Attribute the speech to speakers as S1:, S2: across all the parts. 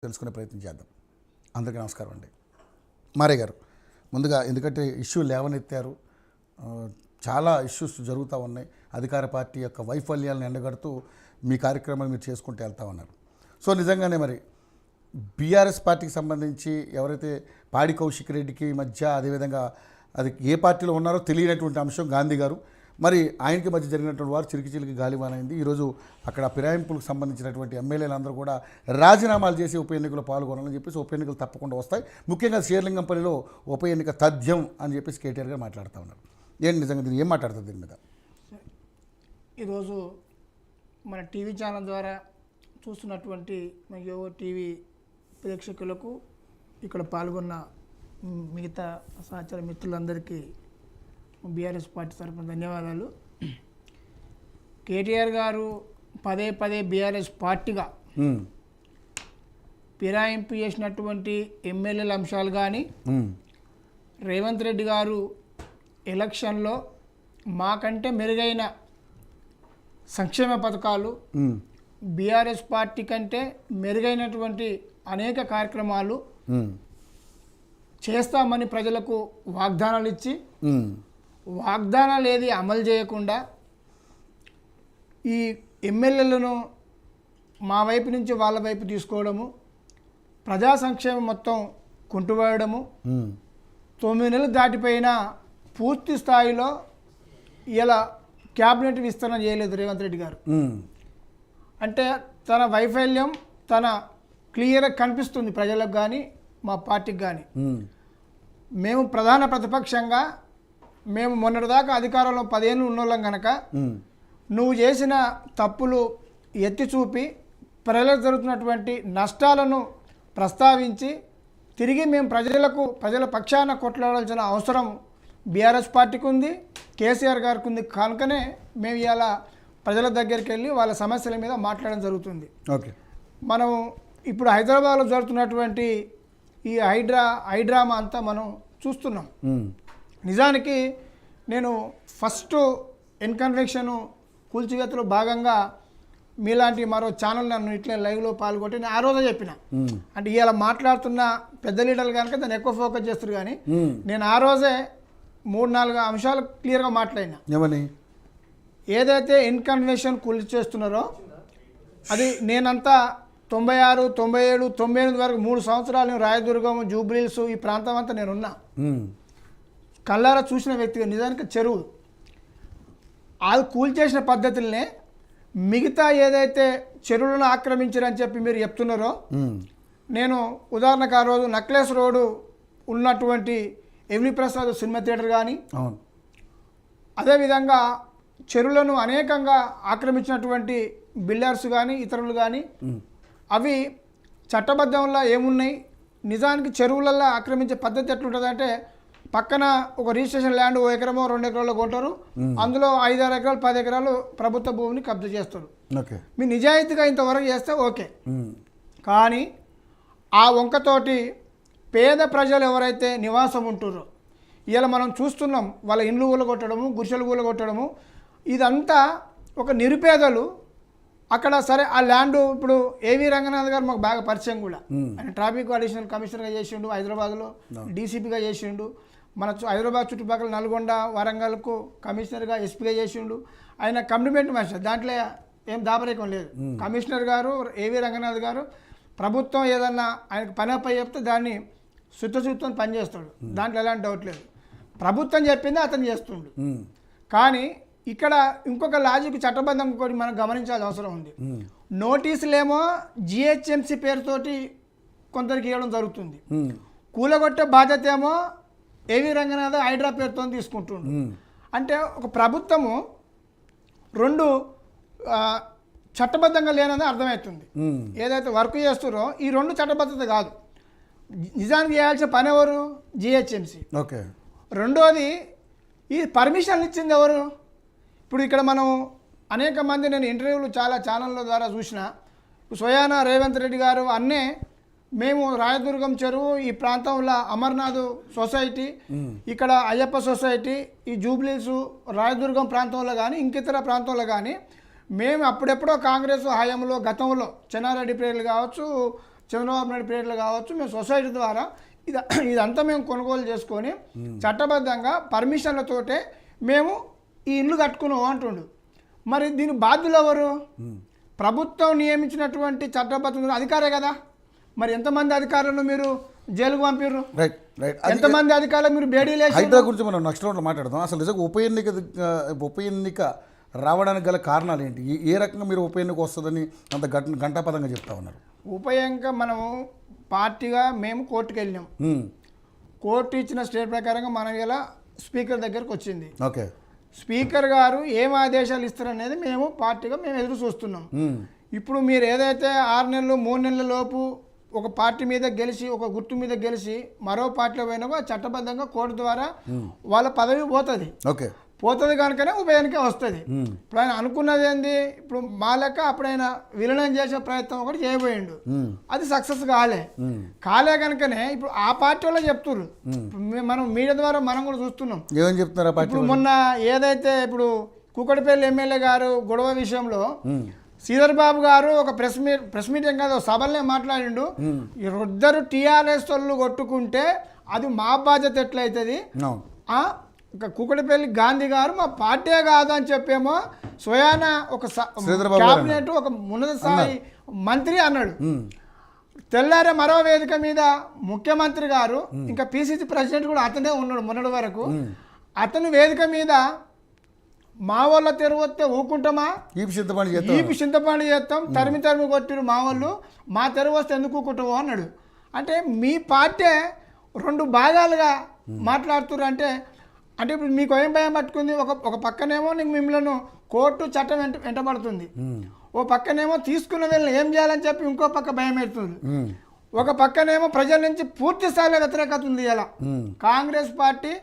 S1: తెలుసుకునే ప్రయత్నం చేద్దాం. అందరికీ నమస్కారం అండి. మారే గారు, ముందుగా ఎందుకంటే ఇష్యూ లేవనెత్తారు, చాలా ఇష్యూస్ జరుగుతూ ఉన్నాయి. అధికార పార్టీ యొక్క వైఫల్యాలను ఎండగడుతూ మీ కార్యక్రమాలు మీరు చేసుకుంటూ వెళ్తూ ఉన్నారు. సో నిజంగానే మరి బీఆర్ఎస్ పార్టీకి సంబంధించి ఎవరైతే పాడి కౌశిక్ రెడ్డికి మధ్య, అదేవిధంగా అది ఏ పార్టీలో ఉన్నారో తెలియనటువంటి అంశం గాంధీ గారు, మరి ఆయనకి మధ్య జరిగినటువంటి వారు చిలికి గాలివానైంది. ఈరోజు అక్కడ ఫిరాయింపులకు సంబంధించినటువంటి ఎమ్మెల్యేలందరూ కూడా రాజీనామాలు చేసి ఉప ఎన్నికలు పాల్గొనాలని చెప్పేసి ఉప ఎన్నికలు తప్పకుండా వస్తాయి. ముఖ్యంగా శేర్లింగంపల్లిలో ఉప ఎన్నిక తథ్యం అని చెప్పేసి కేటీఆర్ గారు మాట్లాడుతూ ఉన్నారు. ఏంటి నిజంగా దీన్ని ఏం మాట్లాడుతుంది దీని మీద?
S2: ఈరోజు మన టీవీ ఛానల్ ద్వారా చూస్తున్నటువంటి యోగో టీవీ ప్రేక్షకులకు, ఇక్కడ పాల్గొన్న మిగతా సహచర మిత్రులందరికీ బీఆర్ఎస్ పార్టీ తరఫున ధన్యవాదాలు. కేటీఆర్ గారు పదే పదే బీఆర్ఎస్ పార్టీగా ఫిరాయింపు చేసినటువంటి ఎమ్మెల్యేల అంశాలు కానీ, రేవంత్ రెడ్డి గారు ఎలక్షన్లో మాకంటే మెరుగైన సంక్షేమ పథకాలు, బీఆర్ఎస్ పార్టీ కంటే మెరుగైనటువంటి అనేక కార్యక్రమాలు చేస్తామని ప్రజలకు వాగ్దానాలు ఇచ్చి, వాగ్దానాలు ఏది అమలు చేయకుండా ఈ ఎమ్మెల్యేలను మా వైపు నుంచి వాళ్ళ వైపు తీసుకోవడము, ప్రజా సంక్షేమం మొత్తం కుంటువేయడము, 9 నెలలు దాటిపోయినా పూర్తి స్థాయిలో ఇలా క్యాబినెట్ విస్తరణ చేయలేదు రేవంత్ రెడ్డి గారు. అంటే తన వైఫల్యం తన క్లియర్గా కనిపిస్తుంది ప్రజలకు కానీ మా పార్టీకి కానీ. మేము ప్రధాన ప్రతిపక్షంగా మేము మొన్నటిదాకా అధికారంలో 10 ఏళ్ళు ఉన్నోళ్ళం కనుక నువ్వు చేసిన తప్పులు ఎత్తి చూపి ప్రజలకు జరుగుతున్నటువంటి నష్టాలను ప్రస్తావించి తిరిగి మేము ప్రజల పక్షాన కొట్లాడాల్సిన అవసరం బీఆర్ఎస్ పార్టీకి ఉంది, కేసీఆర్ గారికి ఉంది. కనుకనే మేము ఇవాళ ప్రజల దగ్గరికి వెళ్ళి వాళ్ళ సమస్యల మీద మాట్లాడడం జరుగుతుంది.
S1: ఓకే,
S2: మనం ఇప్పుడు హైదరాబాద్లో జరుగుతున్నటువంటి ఈ హైడ్రామా అంతా మనం చూస్తున్నాం. నిజానికి నేను ఫస్ట్ ఎన్కన్వెన్షన్ కూల్చివేతలో భాగంగా మీలాంటి మరో ఛానల్ నన్ను ఇట్లా లైవ్లో పాల్గొంటే నేను ఆ రోజే చెప్పిన, అంటే ఇవాళ మాట్లాడుతున్న పెద్ద లీడర్లు కనుక దాన్ని ఎక్కువ ఫోకస్ చేస్తారు. కానీ నేను ఆ రోజే 3-4 అంశాలు క్లియర్గా మాట్లాడినా. ఏదైతే ఎన్కన్వెన్షన్ కూల్చేస్తున్నారో అది నేనంతా 96, 97, 98 వరకు 3 సంవత్సరాలు రాయదుర్గం, జూబ్లీహిల్స్ ఈ ప్రాంతం అంతా నేనున్నా. కళ్ళారా చూసిన వ్యక్తిగా నిజానికి చెరువు అది కూల్చేసిన పద్ధతులనే మిగతా ఏదైతే చెరువులను ఆక్రమించారని చెప్పి మీరు చెప్తున్నారో, నేను ఉదాహరణకు ఆ రోజు నక్లెస్ రోడ్డు ఉన్నటువంటి ఎంవి ప్రసాద్ సినిమా థియేటర్ కానీ, అదేవిధంగా చెరువులను అనేకంగా ఆక్రమించినటువంటి బిల్డర్స్ కానీ ఇతరులు కానీ, అవి చట్టబద్ధంలో ఏమున్నాయి? నిజానికి చెరువులలో ఆక్రమించే పద్ధతి ఎట్లుంటుందంటే, పక్కన ఒక రిజిస్ట్రేషన్ ల్యాండ్ 1 ఎకరమో 2 ఎకరాల్లో కొంటారు, అందులో 5-6 ఎకరాలు 10 ఎకరాలు ప్రభుత్వ భూమిని కబ్జా చేస్తారు. మీ నిజాయితీగా ఇంతవరకు చేస్తే ఓకే. కానీ ఆ వంకతోటి పేద ప్రజలు ఎవరైతే నివాసం ఉంటున్నారో, ఇలా మనం చూస్తున్నాం, వాళ్ళ ఇండ్లు కూలగొట్టడము, గుడిసెలు కూలగొట్టడము, ఇదంతా ఒక నిరుపేదలు. అక్కడ సరే ఆ ల్యాండ్ ఇప్పుడు ఏవి రంగనాథ్ గారు మాకు బాగా పరిచయం కూడా. ఆయన ట్రాఫిక్ అడిషనల్ కమిషనర్గా చేసిండు, హైదరాబాద్లో డీసీపీగా చేసిండు, మన హైదరాబాద్ చుట్టుపక్కల నల్గొండ, వరంగల్కు కమిషనర్గా, ఎస్పీగా చేసిండు. ఆయన కమిట్మెంట్ మనిషి, దాంట్లో ఏం దాపరికం లేదు. కమిషనర్ గారు ఏవి రంగనాథ్ గారు ప్రభుత్వం ఏదన్నా ఆయనకు పని అప్ప చెప్తే దాన్ని శుద్ధశుద్ధం పనిచేస్తాడు, దాంట్లో ఎలాంటి డౌట్ లేదు. ప్రభుత్వం చెప్పింది అతను చేస్తుండు. కానీ ఇక్కడ ఇంకొక లాజిక్ చట్టబద్ధం కూడా మనం గమనించాల్సిన అవసరం ఉంది. నోటీసులేమో జిహెచ్ఎంసీ పేరుతోటి కొందరికి ఇవ్వడం జరుగుతుంది, కూలగొట్టే బాధ్యత ఏమో ఏవి రంగనాథ్ హైడ్రా పేరుతో తీసుకుంటుండు. అంటే ఒక ప్రభుత్వము 2 చట్టబద్ధంగా లేనని అర్థమవుతుంది. ఏదైతే వర్క్ చేస్తారో ఈ 2 చట్టబద్ధత కాదు. నిజానికి చేయాల్సిన పని ఎవరు? జిహెచ్ఎంసీ.
S1: ఓకే.
S2: రెండోది, ఈ పర్మిషన్లు ఇచ్చింది ఎవరు? ఇప్పుడు ఇక్కడ మనం అనేక మంది, నేను ఇంటర్వ్యూలు చాలా ఛానళ్ళ ద్వారా చూసిన, స్వయాన రేవంత్ రెడ్డి గారు అన్నే మేము రాయదుర్గం చెరువు, ఈ ప్రాంతంలో అమర్నాథ్ సొసైటీ, ఇక్కడ అయ్యప్ప సొసైటీ, ఈ జూబ్లీస్ రాయదుర్గం ప్రాంతంలో కానీ ఇంకితర ప్రాంతంలో కానీ మేము అప్పుడెప్పుడో కాంగ్రెస్ హయాంలో గతంలో చెన్నారెడ్డి పేర్లు కావచ్చు, చంద్రబాబు నాయుడు పీరియడ్లో కావచ్చు, మేము సొసైటీ ద్వారా ఇదంతా మేము కొనుగోలు చేసుకొని చట్టబద్ధంగా పర్మిషన్లతోటే మేము ఈ ఇల్లు కట్టుకున్నాం అంటుండు. మరి దీని బాధ్యులు ఎవరు? ప్రభుత్వం నియమించినటువంటి చట్టబద్ధ అధికారే కదా. మరి ఎంతమంది అధికారులను మీరు జైలుకు పంపిర్రు? ఎంతమంది అధికారులు మీరు బేడీలు వేసి?
S1: హైడ్రా గురించి మనం నెక్స్ట్ రౌండ్లో మాట్లాడదాం. అసలు నిజంగా ఉప ఎన్నిక రావడానికి గల కారణాలు ఏంటి? ఏ రకంగా మీరు ఉప ఎన్నిక వస్తుందని అంత గంటాపదంగా చెప్తా ఉన్నారు?
S2: ఉప ఎన్నిక మనము పార్టీగా మేము కోర్టుకు వెళ్ళినాం. కోర్టు ఇచ్చిన స్టేట్ ప్రకారంగా మనం ఇలా స్పీకర్ దగ్గరకు వచ్చింది.
S1: ఓకే,
S2: స్పీకర్ గారు ఏం ఆదేశాలు ఇస్తారనేది మేము పార్టీగా మేము ఎదురు చూస్తున్నాం. ఇప్పుడు మీరు ఏదైతే 6 నెలలు 3 నెలల లోపు ఒక పార్టీ మీద గెలిచి, ఒక గుర్తు మీద గెలిచి మరో పార్టీలో పోయినా చట్టబద్ధంగా కోర్టు ద్వారా వాళ్ళ పదవి పోతుంది.
S1: ఓకే,
S2: పోతుంది కనుకనే ఉప ఎన్నిక వస్తుంది. ఇప్పుడు ఆయన అనుకున్నది ఏంది? ఇప్పుడు మా లెక్క అప్పుడైనా విలీనం చేసే ప్రయత్నం ఒకటి చేయబోయిండు, అది సక్సెస్ కాలే కనుకనే ఇప్పుడు ఆ పార్టీ వాళ్ళు చెప్తున్నారు. మనం మీడియా ద్వారా మనం కూడా చూస్తున్నాం.
S1: ఏమని చెప్తున్నారు?
S2: ఇప్పుడు మొన్న ఏదైతే ఇప్పుడు కూకటిపల్లి ఎమ్మెల్యే గారు గొడవ విషయంలో శ్రీధర్ బాబు గారు ఒక ప్రెస్ మీటింగ్ కాదు సభలనే మాట్లాడిండు. ఇద్దరు టీఆర్ఎస్ వాళ్ళు కొట్టుకుంటే అది మా బాధ్యత ఎట్లయితుంది? కూకటిపల్లి గాంధీ గారు మా పార్టీ కాదు అని చెప్పేమో స్వయాన ఒక క్యాబినెట్ ఒక ఉన్నత స్థాయి మంత్రి అన్నాడు. తెల్లారే మరో వేదిక మీద ముఖ్యమంత్రి గారు ఇంకా పిసిసి ప్రెసిడెంట్ కూడా అతనే ఉన్నాడు మొన్నటి వరకు. అతను వేదిక మీద మా వాళ్ళ తెరువు వస్తే ఊకుంటామా? ఈపి చింతపండు చేస్తాం, తరిమి కొట్టిరు మా వాళ్ళు, మా తెరువు వస్తే ఎందుకు ఊకుంటావు అన్నాడు. అంటే మీ పార్టీ 2 భాగాలుగా మాట్లాడుతున్నారు. అంటే ఇప్పుడు మీకు ఏం భయం పట్టుకుంది? ఒక పక్కనేమో నీకు మిమ్మల్ని కోర్టు చట్టం వెంటబడుతుంది, ఓ పక్కనేమో తీసుకున్న వీళ్ళని ఏం చేయాలని చెప్పి ఇంకో పక్క భయం పెడుతుంది, ఒక పక్కనేమో ప్రజల నుంచి పూర్తి స్థాయిలో వ్యతిరేకత ఉంది. ఇలా కాంగ్రెస్ పార్టీ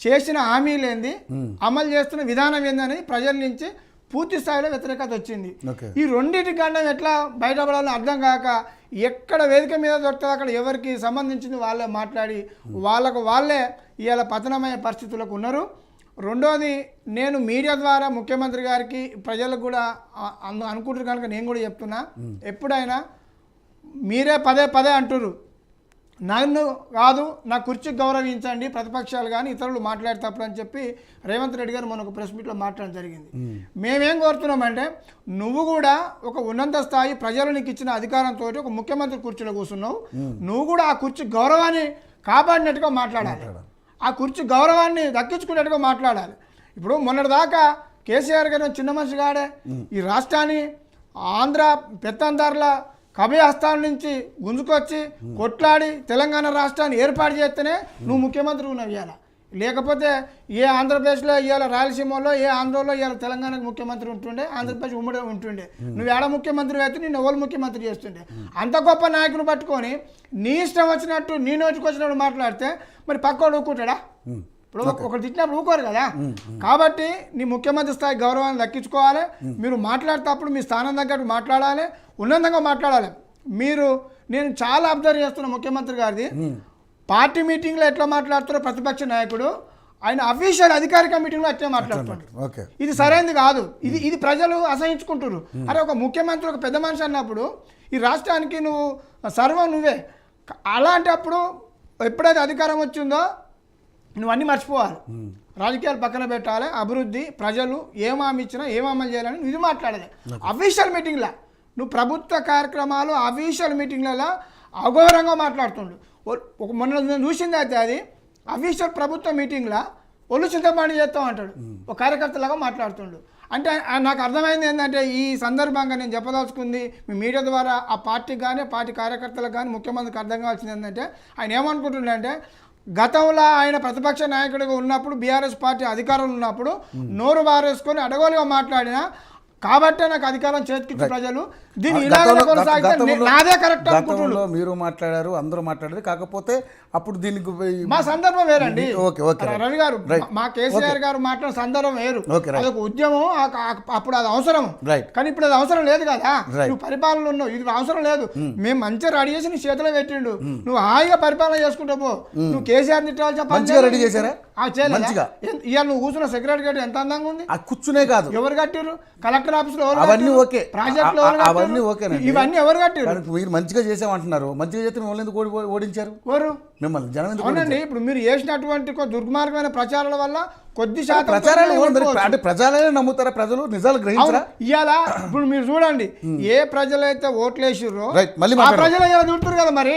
S2: చేసిన హామీలు ఏంది, అమలు చేస్తున్న విధానం ఏంది అనేది ప్రజల నుంచి పూర్తి స్థాయిలో వ్యతిరేకత వచ్చింది. ఈ రెండింటి కారణం ఎట్లా బయటపడాలో అర్థం కాక ఎక్కడ వేదిక మీద దొరుకుతుంది అక్కడ ఎవరికి సంబంధించింది వాళ్ళే మాట్లాడి వాళ్ళే ఇవాళ పతనమయ్యే పరిస్థితులకు ఉన్నారు. రెండోది, నేను మీడియా ద్వారా ముఖ్యమంత్రి గారికి ప్రజలకు కూడా అనుకుంటారు కనుక నేను కూడా చెప్తున్నా, ఎప్పుడైనా మీరే పదే అంటున్నారు, నన్ను కాదు నా కుర్చీకి గౌరవించండి, ప్రతిపక్షాలు కానీ ఇతరులు మాట్లాడేటప్పుడు అని చెప్పి రేవంత్ రెడ్డి గారు మన ఒక ప్రెస్ మీట్లో మాట్లాడడం జరిగింది. మేమేం కోరుతున్నామంటే, నువ్వు కూడా ఒక ఉన్నత స్థాయి ప్రజలు నీకు ఇచ్చిన అధికారంతో ఒక ముఖ్యమంత్రి కుర్చీలో కూర్చున్నావు, నువ్వు కూడా ఆ కుర్చీ గౌరవాన్ని కాపాడినట్టుగా మాట్లాడాలి, ఆ కుర్చీ గౌరవాన్ని దక్కించుకునేట్టుగా మాట్లాడాలి. ఇప్పుడు మొన్నటిదాకా కేసీఆర్ గారు చిన్న మనిషి కాడే, ఈ రాష్ట్రాన్ని ఆంధ్ర పెత్తందారుల కభయహస్తాల నుంచి గుంజుకొచ్చి కొట్లాడి తెలంగాణ రాష్ట్రాన్ని ఏర్పాటు చేస్తేనే నువ్వు ముఖ్యమంత్రి ఉన్నావు. ఇవాళ లేకపోతే ఏ ఆంధ్రప్రదేశ్లో ఇవాళ రాయలసీమలో ఏ ఆంధ్రలో ఇవాళ తెలంగాణకు ముఖ్యమంత్రి ఉంటుండే, ఆంధ్రప్రదేశ్ ఉమ్మడి ఉంటుండే. నువ్వు ఏడ ముఖ్యమంత్రి అయితే నేను ఎవరు ముఖ్యమంత్రి చేస్తుండే? అంత గొప్ప నాయకుని పట్టుకొని నీ ఇష్టం వచ్చినట్టు నీ నోటికి వచ్చినట్టు మాట్లాడితే మరి పక్కోడు ఊకుంటాడా? ఇప్పుడు ఒకరు తిట్టినప్పుడు ఊకోరు కదా. కాబట్టి నీ ముఖ్యమంత్రి స్థాయి గౌరవాన్ని దక్కించుకోవాలి. మీరు మాట్లాడేటప్పుడు మీ స్థానం తగ్గట్టు మాట్లాడాలి, ఉన్నతంగా మాట్లాడాలి. నేను చాలా అబ్జర్వ్ చేస్తున్నా ముఖ్యమంత్రి గారిది, పార్టీ మీటింగ్లో ఎట్లా మాట్లాడుతారో ప్రతిపక్ష నాయకుడు, ఆయన అఫీషియల్ అధికారిక మీటింగ్లో అట్లే మాట్లాడుతున్నాడు. ఇది సరైనది కాదు. ఇది ప్రజలు అసహించుకుంటారు. అరే ఒక ముఖ్యమంత్రి ఒక పెద్ద మనిషి అన్నప్పుడు ఈ రాష్ట్రానికి నువ్వు సర్వం నువ్వే. అలాంటప్పుడు ఎప్పుడైతే అధికారం వచ్చిందో నువ్వు అన్నీ మర్చిపోవాలి, రాజకీయాలు పక్కన పెట్టాలి, అభివృద్ధి ప్రజలు ఏం హామీ ఇచ్చినా ఏం అమలు చేయాలని ఇది మాట్లాడాలి. అఫీషియల్ మీటింగ్లో నువ్వు ప్రభుత్వ కార్యక్రమాలు అఫీషియల్ మీటింగ్లలో అఘోరంగా మాట్లాడుతుండు. మొన్న చూసింది అయితే అది అఫీషియల్ ప్రభుత్వ మీటింగ్లో ఒళ్ళు చింతపండు చేస్తాం అంటాడు, ఒక కార్యకర్తలాగా మాట్లాడుతుండు. అంటే నాకు అర్థమైంది ఏంటంటే, ఈ సందర్భంగా నేను చెప్పదలుచుకుంది మీ మీడియా ద్వారా ఆ పార్టీకి కానీ పార్టీ కార్యకర్తలకు కానీ ముఖ్యమంత్రికి అర్థం కావాల్సింది ఏంటంటే, ఆయన ఏమనుకుంటుండే, గతంలో ఆయన ప్రతిపక్ష నాయకుడిగా ఉన్నప్పుడు బీఆర్ఎస్ పార్టీ అధికారంలో ఉన్నప్పుడు నోరు బారేసుకొని అడగోలుగా మాట్లాడినా కాబట్టి నాకు అధికారం చేతికిచ్చిన ప్రజలు దీన్ని ఇలాగే కొనసాగితే నాదే కరెక్ట్ అనుకుంటున్నారు.
S1: మీరు మాట్లాడారు, అందరూ మాట్లాడారు, కాకపోతే అప్పుడు దీనికి
S2: మా సందర్భం వేరండి. రవి గారు, మా కేసీఆర్ గారు మాట్లాడిన సందర్భం వేరు, అదొక ఉద్యమం, అప్పుడు అది అవసరం. కానీ ఇప్పుడు అది అవసరం లేదు కదా. నువ్వు పరిపాలన ఉన్నావు, ఇది అవసరం లేదు. మేము మంచిగా రెడీ చేసి నీ చేతిలో పెట్టిండు, నువ్వు హాయిగా పరిపాలన చేసుకుంటా పో. నువ్వు కేసీఆర్ తిట్టాలి చెప్పాలి,
S1: రెడీ చేశారా?
S2: ఇవాళ నువ్వు కూర్చున్న సెక్రటరీ గేట్ ఎంత అందంగా ఉంది,
S1: కూర్చునే కాదు,
S2: ఎవరు కట్టిరు? కలెక్టర్ కలెక్టర్ ఆఫీస్లో
S1: అవన్నీ ఓకే.
S2: ప్రాజెక్టులో
S1: అవన్నీ ఓకేనండి.
S2: ఇవన్నీ ఎవరు కట్టారు?
S1: కానీ మీరు మంచిగా చేసామంటున్నారు. మంచిగా చేస్తే మిమ్మల్ని ఎందుకు ఓడించారు?
S2: ఎవరు?
S1: మిమ్మల్ని జనం ఎందుకు
S2: అవునండి, ఇప్పుడు మీరు చేసినటువంటి దుర్మార్గమైన ప్రచారాల వల్ల కొద్ది శాతం
S1: ప్రచారాలు అంటే ప్రజలే నమ్ముతారా? ప్రజలు నిజాలు గ్రహించరా?
S2: ఇవాళ ఇప్పుడు మీరు చూడండి, ఏ ప్రజలైతే ఓట్లేసిర్రో
S1: రైట్, మళ్ళీ
S2: ఆ ప్రజలు ఇలా చూస్తారు కదా మరి.